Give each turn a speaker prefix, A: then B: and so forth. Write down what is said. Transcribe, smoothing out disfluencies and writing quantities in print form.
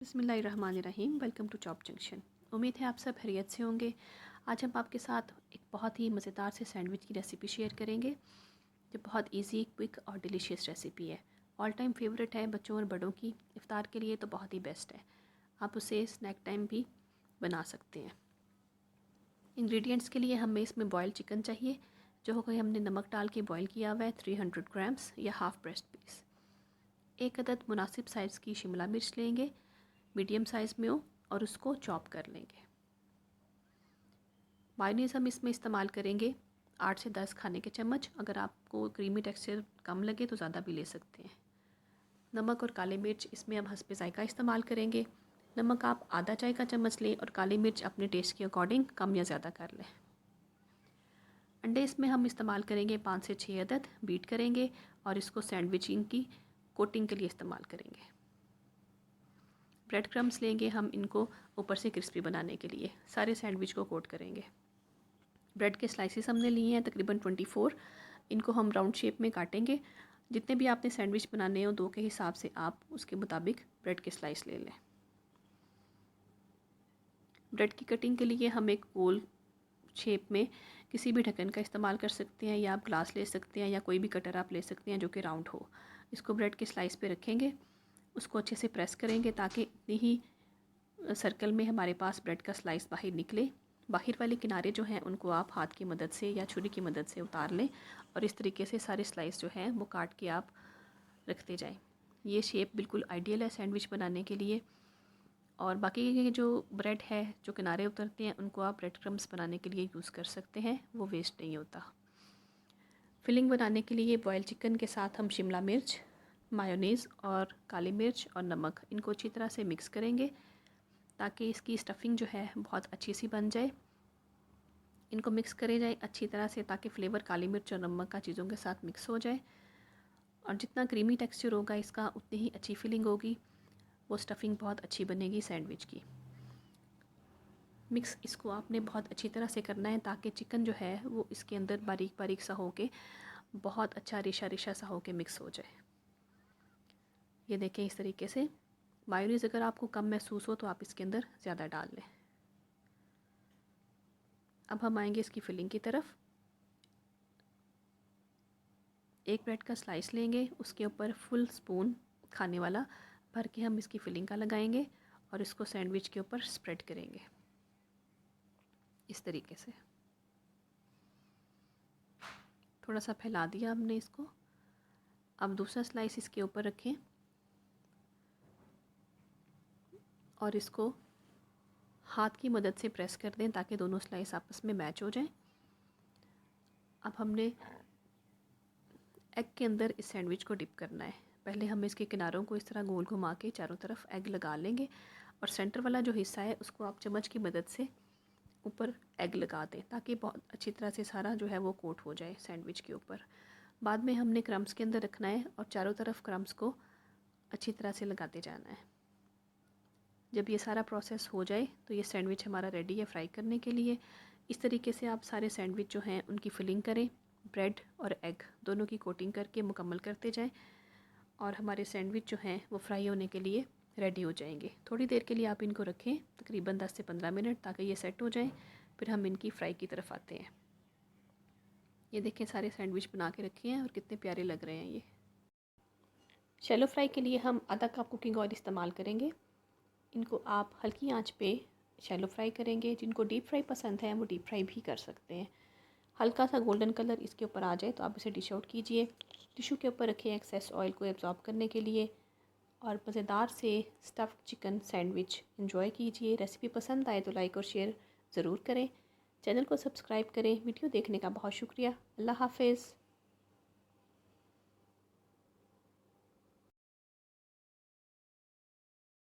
A: बिस्मिल्लाहिर्रहमानिर्रहीम। Welcome to chop junction. उम्मीद है आप सब खैरियत से होंगे। आज हम आपके साथ एक बहुत ही मज़ेदार से सैंडविच की रेसिपी शेयर करेंगे जो बहुत इजी, क्विक और डिलीशियस रेसिपी है। ऑल टाइम फेवरेट है बच्चों और बड़ों की। इफ़्तार के लिए तो बहुत ही बेस्ट है। आप उसे स्नैक टाइम भी बना सकते हैं। इंग्रेडिएंट्स के लिए हमें इसमें बॉयल चिकन चाहिए जो कि हमने नमक डाल के बॉयल किया हुआ है 300 ग्राम्स या हाफ़ ब्रेस्ट पीस। एक अदद मुनासिब साइज़ की शिमला मिर्च लेंगे, मीडियम साइज़ में हो, और उसको चॉप कर लेंगे। मायोनीज़ हम इसमें इस्तेमाल करेंगे 8 से 10 खाने के चम्मच। अगर आपको क्रीमी टेक्सचर कम लगे तो ज़्यादा भी ले सकते हैं। नमक और काली मिर्च इसमें हम हस्बे ज़ायका इस्तेमाल करेंगे। नमक आप आधा चाय का चम्मच लें और काली मिर्च अपने टेस्ट के अकॉर्डिंग कम या ज़्यादा कर लें। अंडे इसमें हम इस्तेमाल करेंगे 5 से 6 अदद, बीट करेंगे और इसको सैंडविचिंग की कोटिंग के लिए इस्तेमाल करेंगे। ब्रेड क्रम्स लेंगे हम इनको ऊपर से क्रिस्पी बनाने के लिए। सारे सैंडविच को कोट करेंगे। ब्रेड के स्लाइसेस हमने लिए हैं तकरीबन 24। इनको हम राउंड शेप में काटेंगे। जितने भी आपने सैंडविच बनाने हो 2 के हिसाब से आप उसके मुताबिक ब्रेड के स्लाइस ले लें। ब्रेड की कटिंग के लिए हम एक गोल शेप में किसी भी ढक्कन का इस्तेमाल कर सकते हैं या आप ग्लास ले सकते हैं या कोई भी कटर आप ले सकते हैं जो कि राउंड हो। इसको ब्रेड के स्लाइस पे रखेंगे, उसको अच्छे से प्रेस करेंगे ताकि इतनी ही सर्कल में हमारे पास ब्रेड का स्लाइस बाहर निकले। बाहर वाले किनारे जो हैं उनको आप हाथ की मदद से या छुरी की मदद से उतार लें और इस तरीके से सारे स्लाइस जो हैं वो काट के आप रखते जाएं। ये शेप बिल्कुल आइडियल है सैंडविच बनाने के लिए। और बाकी के जो ब्रेड है जो किनारे उतरते हैं उनको आप ब्रेड क्रम्स बनाने के लिए यूज़ कर सकते हैं, वो वेस्ट नहीं होता। फिलिंग बनाने के लिए बॉयल चिकन के साथ हम शिमला मिर्च, मायोनीज़ और काली मिर्च और नमक इनको अच्छी तरह से मिक्स करेंगे ताकि इसकी स्टफिंग जो है बहुत अच्छी सी बन जाए। इनको मिक्स करे जाए अच्छी तरह से ताकि फ़्लेवर काली मिर्च और नमक का चीज़ों के साथ मिक्स हो जाए। और जितना क्रीमी टेक्सचर होगा इसका उतनी ही अच्छी फीलिंग होगी, वो स्टफिंग बहुत अच्छी बनेगी सैंडविच की। मिक्स इसको आपने बहुत अच्छी तरह से करना है ताकि चिकन जो है वो इसके अंदर बारीक बारीक सा होके बहुत अच्छा रेशा रेशा सा होके मिक्स हो जाए। ये देखें इस तरीके से। मायोनीज़ अगर आपको कम महसूस हो तो आप इसके अंदर ज़्यादा डाल लें। अब हम आएंगे इसकी फिलिंग की तरफ। एक ब्रेड का स्लाइस लेंगे, उसके ऊपर फुल स्पून खाने वाला भर के हम इसकी फिलिंग का लगाएंगे और इसको सैंडविच के ऊपर स्प्रेड करेंगे इस तरीके से। थोड़ा सा फैला दिया हमने इसको। अब दूसरा स्लाइस इसके ऊपर रखें और इसको हाथ की मदद से प्रेस कर दें ताकि दोनों स्लाइस आपस में मैच हो जाएं। अब हमने एग के अंदर इस सैंडविच को डिप करना है। पहले हम इसके किनारों को इस तरह गोल घुमा के चारों तरफ एग लगा लेंगे और सेंटर वाला जो हिस्सा है उसको आप चम्मच की मदद से ऊपर एग लगा दें ताकि बहुत अच्छी तरह से सारा जो है वो कोट हो जाए सैंडविच के ऊपर। बाद में हमने क्रम्स के अंदर रखना है और चारों तरफ क्रम्स को अच्छी तरह से लगाते जाना है। जब ये सारा प्रोसेस हो जाए तो ये सैंडविच हमारा रेडी है फ्राई करने के लिए। इस तरीके से आप सारे सैंडविच जो हैं उनकी फिलिंग करें, ब्रेड और एग दोनों की कोटिंग करके मुकम्मल करते जाएं और हमारे सैंडविच जो हैं वो फ्राई होने के लिए रेडी हो जाएंगे। थोड़ी देर के लिए आप इनको रखें, तकरीबन 10 से 15 मिनट, ताकि ये सेट हो जाएं। फिर हम इनकी फ्राई की तरफ आते हैं। ये देखें सारे सैंडविच बना के रखे हैं और कितने प्यारे लग रहे हैं ये। शैलो फ्राई के लिए हम आधा कप कुकिंग ऑयल इस्तेमाल करेंगे। इनको आप हल्की आंच पे शैलो फ्राई करेंगे। जिनको डीप फ्राई पसंद है वो डीप फ्राई भी कर सकते हैं। हल्का सा गोल्डन कलर इसके ऊपर आ जाए तो आप इसे डिश आउट कीजिए। टिशू के ऊपर रखें एक्सेस ऑयल को एब्जॉर्ब करने के लिए और मज़ेदार से स्टफ़्ड चिकन सैंडविच एंजॉय कीजिए। रेसिपी पसंद आए तो लाइक और शेयर ज़रूर करें। चैनल को सब्सक्राइब करें। वीडियो देखने का बहुत शुक्रिया। अल्लाह हाफ़िज़।